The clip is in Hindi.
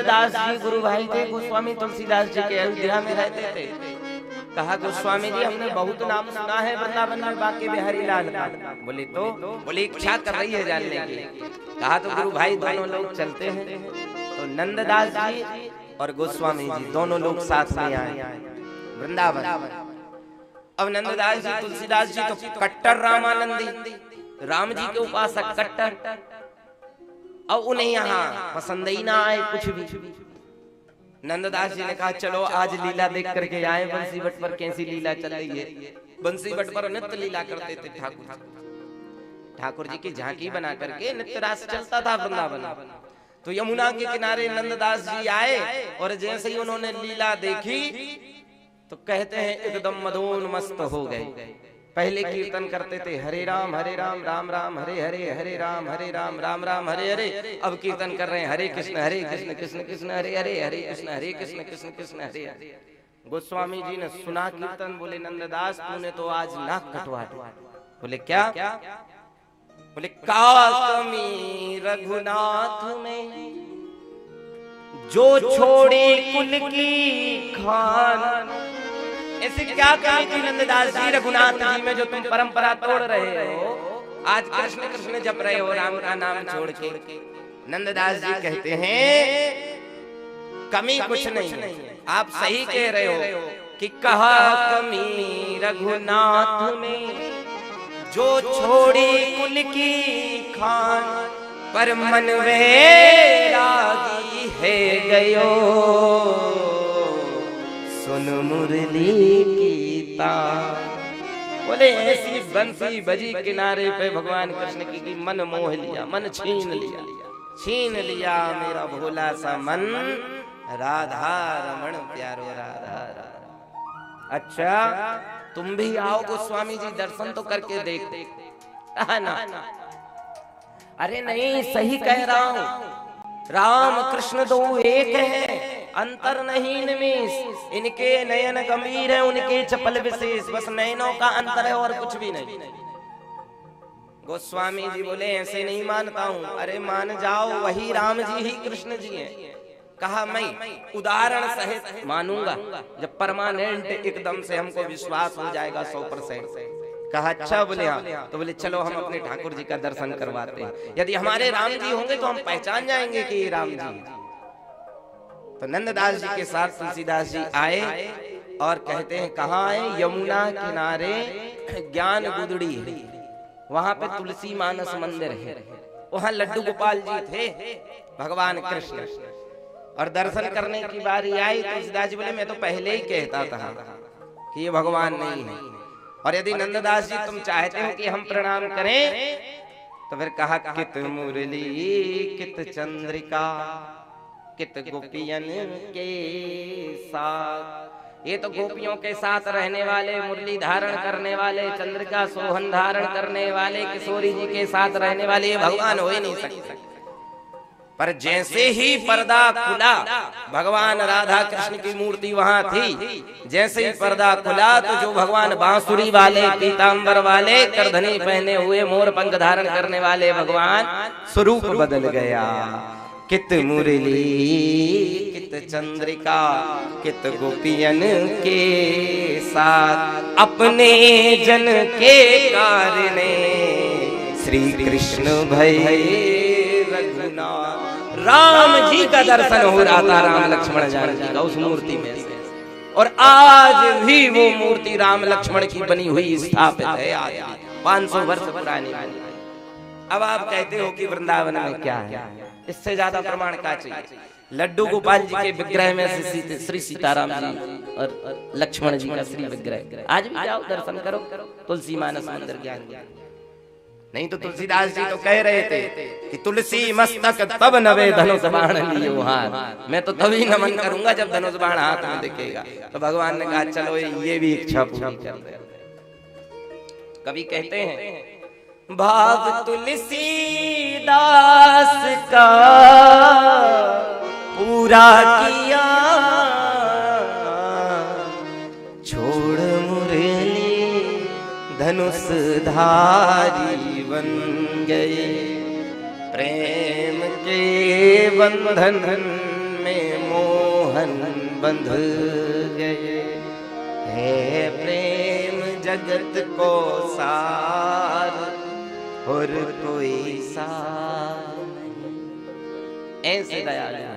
दास जी गुरु भाई थे, गोस्वामी तुलसीदास जी के अयोध्या में रहते थे। कहा गोस्वामी जी हमने बहुत नाम सुना है वृंदावन में बांके बिहारी लाल का। बोले इच्छा कर रही है जानने की। कहा तो गुरु भाई दोनों लोग चलते हैं। तो नंददास जी और गोस्वामी जी दोनों लोग साथ में आए वृंदावन। अब नंददास जी तुलसीदास जी तो कट्टर रामानंदी, राम जी के उपासक कट्टर। अब उन्हें यहाँ पसंद ही ना आए कुछ भी। नंददास जी ने कहा चलो आज लीला देख करके आए, बंसी बट पर कैसी लीला चल रही है। बंसी बट पर नित्य लीला करते थे ठाकुर जी की झांकी बना करके नित्य रास चलता था वृंदावन। तो यमुना के किनारे नंददास जी आए और जैसे ही उन्होंने लीला देखी तो कहते हैं एकदम मदोन मस्त हो गए। पहले कीर्तन करते थे हरे राम राम राम हरे हरे, हरे राम राम राम हरे हरे। अब कीर्तन कर रहे हैं हरे कृष्ण कृष्ण कृष्ण हरे हरे, हरे कृष्ण कृष्ण कृष्ण हरे हरे। गोस्वामी जी ने सुना कीर्तन, बोले नंददास तूने तो आज नाक कटवा दिया। बोले क्या? बोले का कमी रघुनाथ में जो छोड़ी कुल की खान। ऐसे क्या कमी थी नंददास जी रघुनाथ जी में जो तुम परंपरा तोड़ रहे हो? आज कृष्ण कृष्ण जप रहे हो राम का नाम छोड़ के। नंददास जी कहते हैं कमी कुछ नहीं है, आप सही कह रहे हो कि कहा कमी रघुनाथ में जो छोड़ी कुल की खान, पर मन वैरागी है गयो सुन मुरली की तान। बोले ऐसी बंसी बजी किनारे पे भगवान कृष्ण की मन मोह लिया, मन छीन लिया मेरा भोला सा मन, राधा रमण प्यारो राधा राधा। अच्छा तुम भी आओ गोस्वामी जी दर्शन तो करके देख ना। अरे नहीं सही कह रहा हूं, राम कृष्ण दो एक है, अंतर नहीं निमिष। इनके नयन गंभीर है, उनके चपल विशेष, बस नयनों का अंतर है और कुछ भी नहीं। गोस्वामी जी बोले ऐसे नहीं मानता हूँ। अरे मान जाओ वही राम जी ही कृष्ण जी हैं। कहा मैं उदाहरण सहित मानूंगा जब परमानेंट एकदम से हमको विश्वास हो जाएगा 100%। कहा अच्छा। बोले हाँ। तो बोले चलो हम अपने ठाकुर जी का दर्शन करवाते हैं, यदि हमारे राम जी होंगे तो हम पहचान जाएंगे कि ये राम जी। तो नंददास जी के साथ तुलसीदास जी आए और कहते हैं कहाँ आए? यमुना किनारे ज्ञान गुदड़ी है, वहां पे तुलसी मानस मंदिर है, वहां लड्डू गोपाल जी थे भगवान कृष्ण। और दर्शन करने की बारी आई, तुलसीदास जी बोले मैं तो पहले ही कहता था कि ये भगवान नहीं है, और यदि नंददास जी तुम चाहते हो कि हम प्रणाम करें तो फिर कहा कित मुरली कित चंद्रिका कित गोपियन के साथ। ये तो गोपियों के साथ रहने वाले, मुरली धारण करने वाले, चंद्रिका सोहन धारण करने वाले, किशोरी जी के साथ रहने वाले ये भगवान हो ही नहीं सकते। पर जैसे ही पर्दा खुला, भगवान राधा कृष्ण की मूर्ति वहां थी, जैसे ही पर्दा खुला तो जो भगवान बांसुरी वाले, पीतांबर वाले, करधनी पहने हुए, मोर पंख धारण करने वाले भगवान स्वरूप बदल गया। कित मुरली कित चंद्रिका कित गोपियन के साथ, अपने जन के कारणे श्री कृष्ण भय रघुनाथ। राम जी का दर्शन हो रहा था, राम लक्ष्मण जानकी का उस मूर्ति में से, और आज भी वो मूर्ति राम लक्ष्मण की बनी हुई स्थापित है, 500 वर्ष पुरानी। अब आप कहते हो कि वृंदावन में क्या है? इससे ज्यादा प्रमाण क्या चाहिए? लड्डू गोपाल जी के विग्रह में से श्री सीताराम जी और लक्ष्मण जी का श्री विग्रह, आज भी जाओ दर्शन करो, तुलसी मानस मंदिर ज्ञान। नहीं तो तुलसीदास जी तो कह रहे थे कि तुलसी मस्तक तब नवे धनुष बाण लियो हाथ। मैं तो तभी नमन करूंगा जब धनुष बाण हाथ में दिखेगा। तो भगवान ने कहा चलो ये भी इच्छा पूरी कर दे। कभी कहते हैं भाव तुलसीदास का पूरा किया, छोड़ मुरली धनुष धारी बन गए, प्रेम के बंधन में मोहन बंध गए। है प्रेम जगत को सार और कोई सार नहीं। ऐसे दयालु